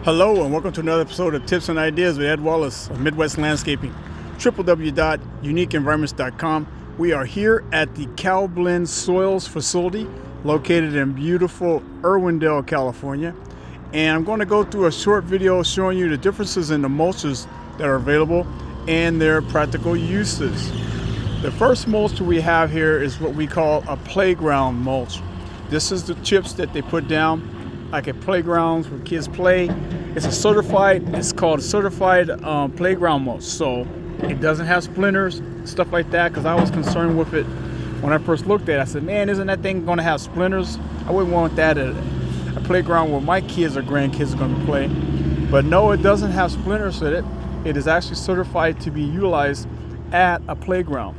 Hello and welcome to another episode of Tips and Ideas with Ed Wallace of Midwest Landscaping, www.uniqueenvironments.com. We are here at the Cal Blend Soils facility located in beautiful Irwindale, California. And I'm going to go through a short video showing you the differences in the mulches that are available and their practical uses. The first mulch we have here is what we call a playground mulch. This is the chips that they put down like at playgrounds where kids play. It's called certified playground mulch. So it doesn't have splinters, stuff like that, because I was concerned with it when I first looked at it. I said, man, isn't that thing going to have splinters? I wouldn't want that at a playground where my kids or grandkids are going to play. But no, it doesn't have splinters in it. It is actually certified to be utilized at a playground.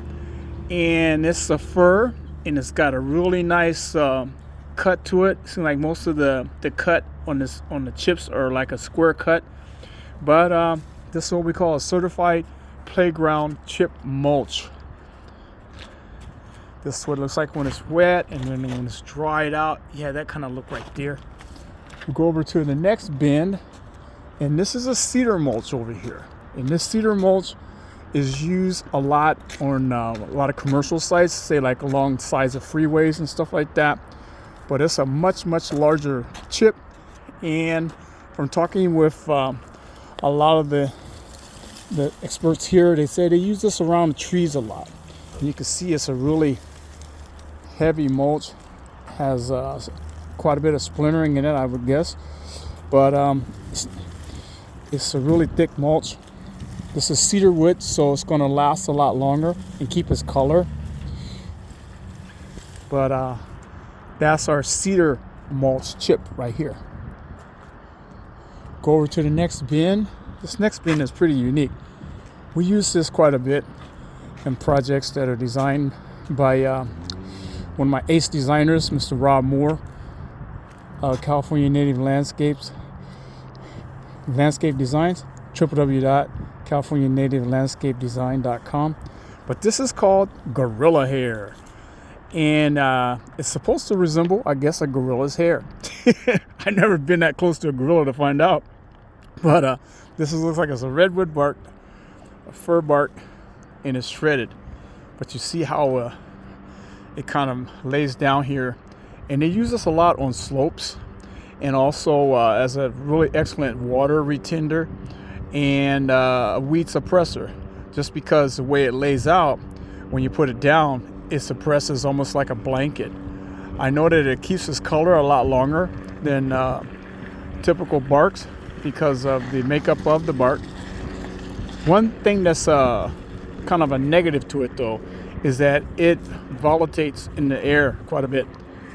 And it's a fir, and it's got a really nice cut to it. Seems like most of the cut on the chips are like a square cut, but this is what we call a certified playground chip mulch. This is what it looks like when it's wet, and then when it's dried out, yeah, that kind of look right there. We'll go over to the next bin, and this is a cedar mulch over here. And this cedar mulch is used a lot on a lot of commercial sites, say like along sides of freeways and stuff like that. But it's a much larger chip, and from talking with a lot of the experts here, they say they use this around the trees a lot. And you can see it's a really heavy mulch, has quite a bit of splintering in it, I would guess, but it's a really thick mulch. This is cedar wood, so it's going to last a lot longer and keep its color. But that's our cedar mulch chip right here. Go over to the next bin. This next bin is pretty unique. We use this quite a bit in projects that are designed by one of my ace designers, Mr. Rob Moore, California Native Landscape Designs, www.californianativelandscapedesign.com. But this is called gorilla hair. And it's supposed to resemble, I guess, a gorilla's hair. I've never been that close to a gorilla to find out. But looks like it's a redwood bark, a fir bark, and it's shredded. But you see how it kind of lays down here. And they use this a lot on slopes, and also as a really excellent water retender and a weed suppressor. Just because the way it lays out, when you put it down, it suppresses almost like a blanket. I know that it keeps its color a lot longer than typical barks because of the makeup of the bark. One thing that's kind of a negative to it, though, is that it volatiles in the air quite a bit.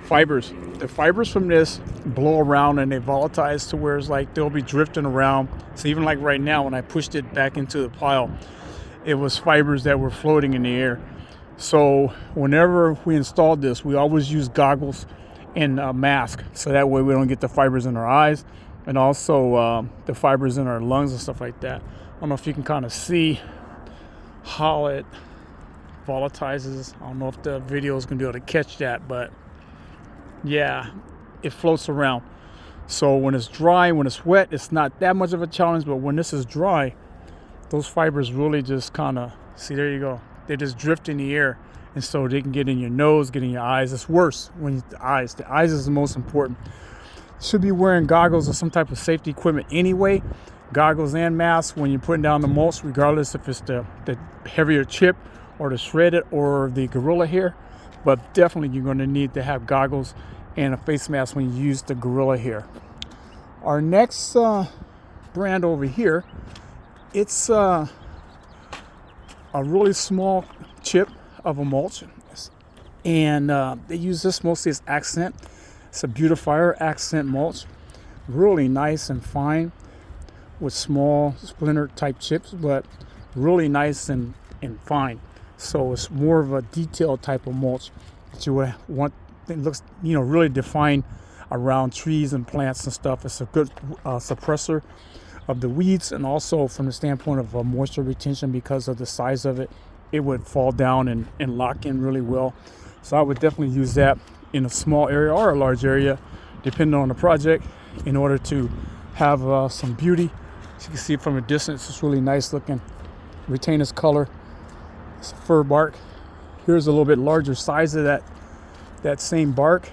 The fibers from this blow around and they volatilize to where it's like they'll be drifting around. So even like right now, when I pushed it back into the pile, it was fibers that were floating in the air. So whenever we installed this, we always use goggles and a mask, so that way we don't get the fibers in our eyes, and also the fibers in our lungs and stuff like that. I don't know if you can kind of see how it volatilizes. I don't know if the video is going to be able to catch that, but yeah, it floats around. So when it's dry, when it's wet, it's not that much of a challenge, but when this is dry, those fibers really just kind of, see, there you go. They just drift in the air, and so they can get in your nose, get in your eyes. It's worse when the eyes. The eyes is the most important. Should be wearing goggles or some type of safety equipment anyway. Goggles and masks when you're putting down the mulch, regardless if it's the heavier chip or the shredded or the gorilla hair. But definitely you're going to need to have goggles and a face mask when you use the gorilla hair. Our next brand over here, it's a really small chip of a mulch, and they use this mostly as accent. It's a beautifier accent mulch, really nice and fine with small splinter type chips, but really nice and fine. So it's more of a detailed type of mulch that you would want. It looks, really defined around trees and plants and stuff. It's a good suppressor of the weeds, and also from the standpoint of moisture retention, because of the size of it, it would fall down and lock in really well. So I would definitely use that in a small area or a large area, depending on the project, in order to have some beauty. As you can see from a distance, it's really nice looking. Retain its color. It's a fir bark. Here's a little bit larger size of that same bark.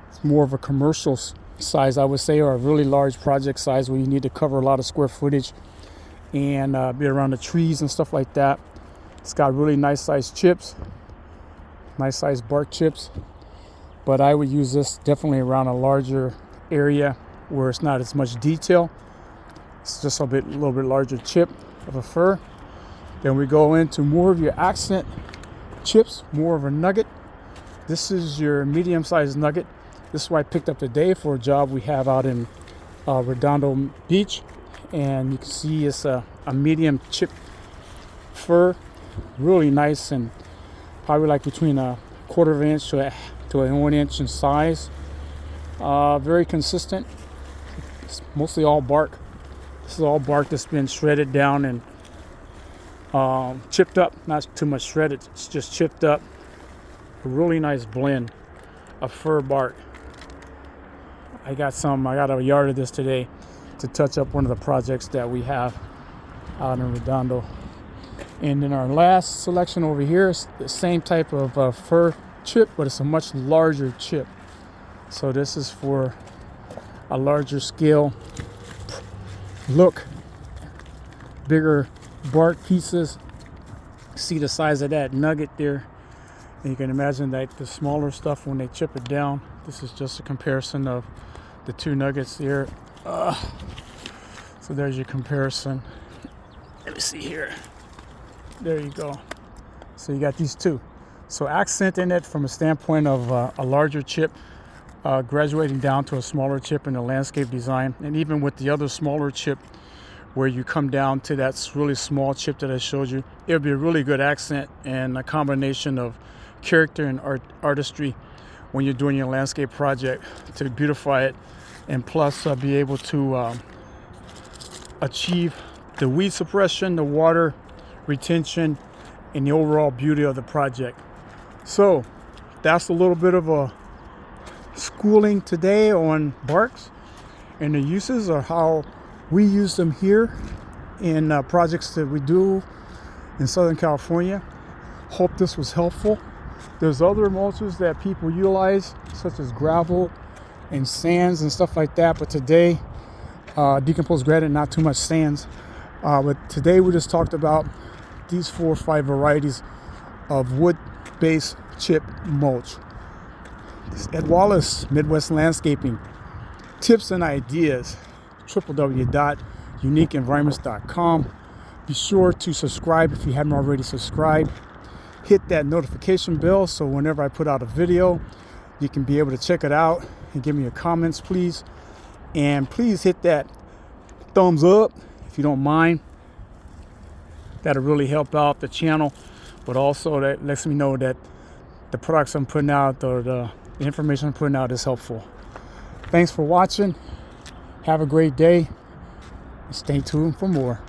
It's more of a commercial size, I would say, or a really large project size where you need to cover a lot of square footage and be around the trees and stuff like that. It's got really nice sized chips, nice sized bark chips, but I would use this definitely around a larger area where it's not as much detail. It's just a little bit larger chip of a fir. Then we go into more of your accent chips, more of a nugget. This is your medium-sized nugget. This is what I picked up today for a job we have out in Redondo Beach, and you can see it's a medium chip fir, really nice, and probably like between a quarter of an inch to an 1 inch in size. Very consistent. It's mostly all bark. This is all bark that's been shredded down and chipped up. Not too much shredded, it's just chipped up. A really nice blend of fir bark. I got a yard of this today to touch up one of the projects that we have out in Redondo. And then our last selection over here is the same type of fir chip, but it's a much larger chip. So this is for a larger scale look, bigger bark pieces. See the size of that nugget there, and you can imagine that the smaller stuff when they chip it down. This is just a comparison of the two nuggets here. So there's your comparison. Let me see here. There you go. So you got these two. So accenting it from a standpoint of a larger chip, graduating down to a smaller chip in the landscape design, and even with the other smaller chip where you come down to that really small chip that I showed you, it would be a really good accent and a combination of character and artistry when you're doing your landscape project to beautify it, and plus be able to achieve the weed suppression, the water retention, and the overall beauty of the project. So that's a little bit of a schooling today on barks and the uses, or how we use them here in projects that we do in Southern California. Hope this was helpful. There's other mulches that people utilize, such as gravel and sands and stuff like that, but today decomposed granite, not too much sands, but today we just talked about these 4 or 5 varieties of wood-based chip mulch. This is Ed Wallace, Midwest Landscaping. Tips and ideas, www.uniqueenvironments.com. Be sure to subscribe if you haven't already subscribed. Hit that notification bell so whenever I put out a video, you can be able to check it out and give me your comments, please. And please hit that thumbs up if you don't mind. That'll really help out the channel, but also that lets me know that the products I'm putting out, or the information I'm putting out, is helpful. Thanks for watching. Have a great day. Stay tuned for more.